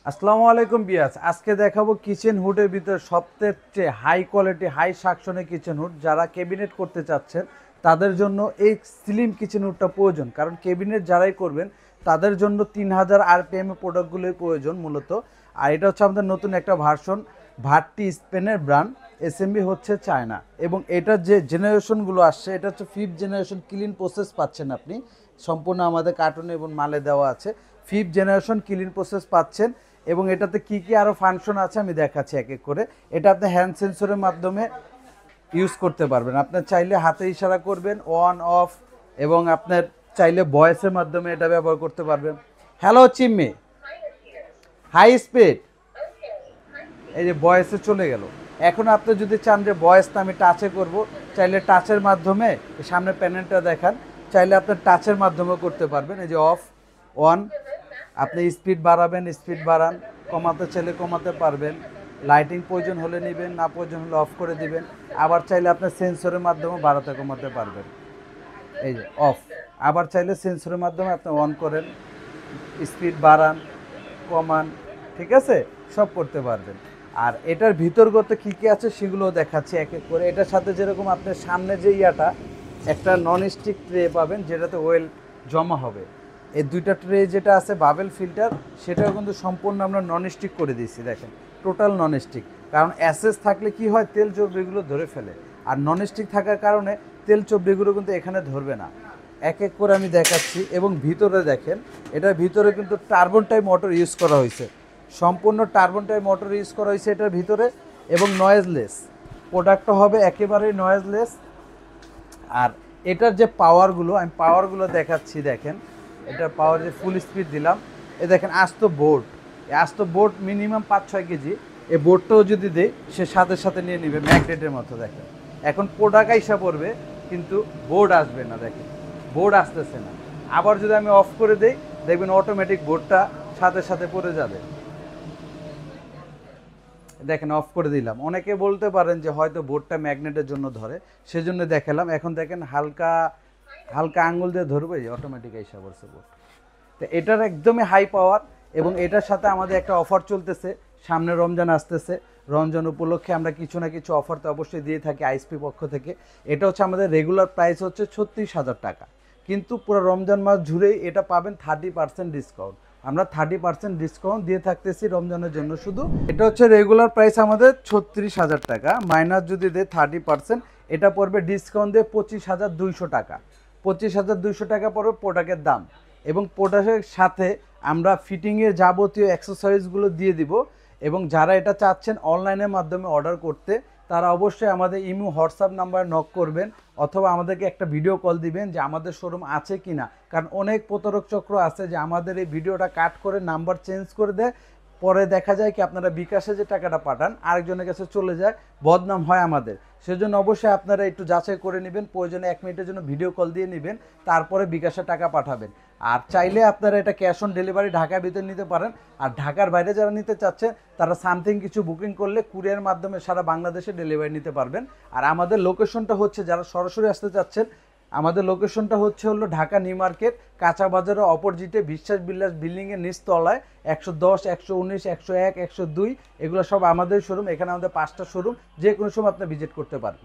আসসালামু আলাইকুম বিয়াস। আজকে দেখাবো কিচেন হুডের ভিতরে সবচেয়ে হাই কোয়ালিটি হাই সাকশনের কিচেন হুড। যারা ক্যাবিনেট করতে চাচ্ছেন তাদের জন্য এই স্লিম কিচেন হুডটা প্রয়োজন, কারণ ক্যাবিনেট যারাই করবেন তাদের জন্য 3000 আরপিএম প্রোডাক্টগুলোই প্রয়োজন মূলত। আর এটা হচ্ছে আমাদের নতুন একটা ভার্সন, ভাট্টি স্পেনের ব্র্যান্ড, এসএমবি হচ্ছে চায়না। এবং এটার যে জেনারেশনগুলো আসছে এটা হচ্ছে 5th জেনারেশন ক্লিন প্রসেস পাচ্ছেন আপনি, সম্পূর্ণ আমাদের কার্টুনে এবং মালে দেওয়া আছে। 5th জেনারেশন ক্লিন প্রসেস পাচ্ছেন। এবং এটাতে কি কি আরও ফাংশন আছে আমি দেখাচ্ছি এক এক করে। এটা আপনি হ্যান্ড সেন্সরের মাধ্যমে ইউজ করতে পারবেন। আপনার চাইলে হাতে ইশারা করবেন অন অফ, এবং আপনার চাইলে ভয়েসের মাধ্যমে এটা ব্যবহার করতে পারবেন। হ্যালো চিম্মি, হাই স্পিড, এই যে ভয়েসে চলে গেল। এখন আপনি যদি চান যে ভয়েসটা আমি টাচে করব, চাইলে টাচের মাধ্যমে সামনে প্যানেলটা দেখান, চাইলে আপনার টাচের মাধ্যমেও করতে পারবেন। এই যে অফ অন, আপনি স্পিড বাড়াবেন স্পিড বাড়ান, কমাতে চাইলে কমাতে পারবেন। লাইটিং প্রয়োজন হলে নেবেন, না প্রয়োজন হলে অফ করে দিবেন। আবার চাইলে আপনার সেন্সরের মাধ্যমে বাড়াতে কমাতে পারবেন। এই যে অফ, আবার চাইলে সেন্সরের মাধ্যমে আপনি অন করেন, স্পিড বাড়ান কমান, ঠিক আছে, সব করতে পারবেন। আর এটার ভিতরগত কী কী আছে সেগুলোও দেখাচ্ছি এক এক করে। এটার সাথে যেরকম আপনার সামনে যে ইয়াটা একটা নন স্টিক ট্রে পাবেন যেটাতে ওয়েল জমা হবে। এই দুইটা ট্রে যেটা আছে বাবেল ফিল্টার, সেটাও কিন্তু সম্পূর্ণ আমরা নন স্টিক করে দিয়েছি। দেখেন টোটাল নন স্টিক, কারণ অ্যাসেস থাকলে কি হয় তেল চর্বিগুলো ধরে ফেলে, আর নন স্টিক থাকার কারণে তেল চর্বিগুলো কিন্তু এখানে ধরবে না। এক এক করে আমি দেখাচ্ছি। এবং ভিতরে দেখেন, এটার ভিতরে কিন্তু টার্বন টাইপ মোটর ইউজ করা হয়েছে, সম্পূর্ণ টার্বন টাইপ মোটর ইউজ করা হয়েছে এটার ভিতরে। এবং নয়েজলেস প্রোডাক্টটা হবে, একেবারেই নয়েজলেস। আর এটার যে পাওয়ারগুলো আমি পাওয়ারগুলো দেখাচ্ছি। দেখেন এটার পাওয়ার যে ফুল স্পিড দিলাম, এ দেখেন আস্ত বোর্ড, এই আস্ত বোর্ড মিনিমাম 5-6 কেজি। এই বোর্ডটাও যদি দেয় সে সাথে সাথে নিয়ে নেবে ম্যাগনেটের মতো। দেখেন এখন প্রোডাক্ট আইসা পড়বে কিন্তু বোর্ড আসবে না, দেখেন বোর্ড আসতেছে না। আবার যদি আমি অফ করে দেই দেখবেন অটোমেটিক বোর্ডটা সাথে সাথে পড়ে যাবে। দেখেন অফ করে দিলাম। অনেকে বলতে পারেন যে হয়তো বোর্ডটা ম্যাগনেটের জন্য ধরে, সেজন্য দেখালাম। এখন দেখেন হালকা হালকা আঙ্গুল দিয়ে ধরবে, অটোমেটিক এসে পড়ছে বোর্ড। তো এটার একদমই হাই পাওয়ার। এবং এটার সাথে আমাদের একটা অফার চলতেছে, সামনে রমজান আসতেছে, রমজান উপলক্ষে আমরা কিছু না কিছু অফার তো অবশ্যই দিয়ে থাকি আইএসপি পক্ষ থেকে। এটা হচ্ছে আমাদের রেগুলার প্রাইস হচ্ছে 36,000 টাকা, কিন্তু পুরো রমজান মাস জুড়েই এটা পাবেন 30% ডিসকাউন্ট। আমরা 30% ডিসকাউন্ট দিয়ে থাকতেছি রমজানের জন্য শুধু। এটা হচ্ছে রেগুলার প্রাইস আমাদের 36,000 টাকা, মাইনাস যদি দেয় 30%, এটা পড়বে ডিসকাউন্ট দিয়ে 25,200 টাকা। 25,200 টাকা পড়বে প্রোডাক্টের দাম। এবং প্রোডাক্টের সাথে আমরা ফিটিংয়ের যাবতীয় অ্যাক্সেসরিজগুলো দিয়ে দিব। এবং যারা এটা চাচ্ছেন অনলাইনের মাধ্যমে অর্ডার করতে, তারা অবশ্যই আমাদের ইমো হোয়াটসঅ্যাপ নাম্বার নক করবেন, অথবা আমাদেরকে একটা ভিডিও কল দিবেন যে আমাদের শোরুম আছে কি না। কারণ অনেক প্রতারক চক্র আছে যে আমাদের এই ভিডিওটা কাট করে নাম্বার চেঞ্জ করে দেয়, পরে দেখা যায় কি আপনারা বিকাশে যে টাকাটা পাঠান আরেকজনের কাছে চলে যায়, বদনাম হয় আমাদের। সেজন্য অবশ্যই আপনারা একটু যাচাই করে নেবেন, প্রয়োজনে 1 মিনিটের জন্য ভিডিও কল দিয়ে নেবেন, তারপরে বিকাশে টাকা পাঠাবেন। আর চাইলে আপনারা এটা ক্যাশ অন ডেলিভারি ঢাকার ভিতরে নিতে পারেন। আর ঢাকার বাইরে যারা নিতে চাচ্ছে তারা সামথিং কিছু বুকিং করলে কুরিয়ার মাধ্যমে সারা বাংলাদেশে ডেলিভারি নিতে পারবেন। আর আমাদের লোকেশনটা হচ্ছে, যারা সরাসরি আসতে চাচ্ছেন, আমাদের লোকেশনটা হলো ঢাকা নিউ মার্কেট কাঁচা বাজারের অপোজিটে বিশ্বাস বিলাস বিল্ডিংয়ের নিচতলায় 110, 119, 101, 102 এগুলো সব আমাদের শোরুম। এখানে আমাদের 5টা শোরুম, যে কোনো সময় আপনি ভিজিট করতে পারেন।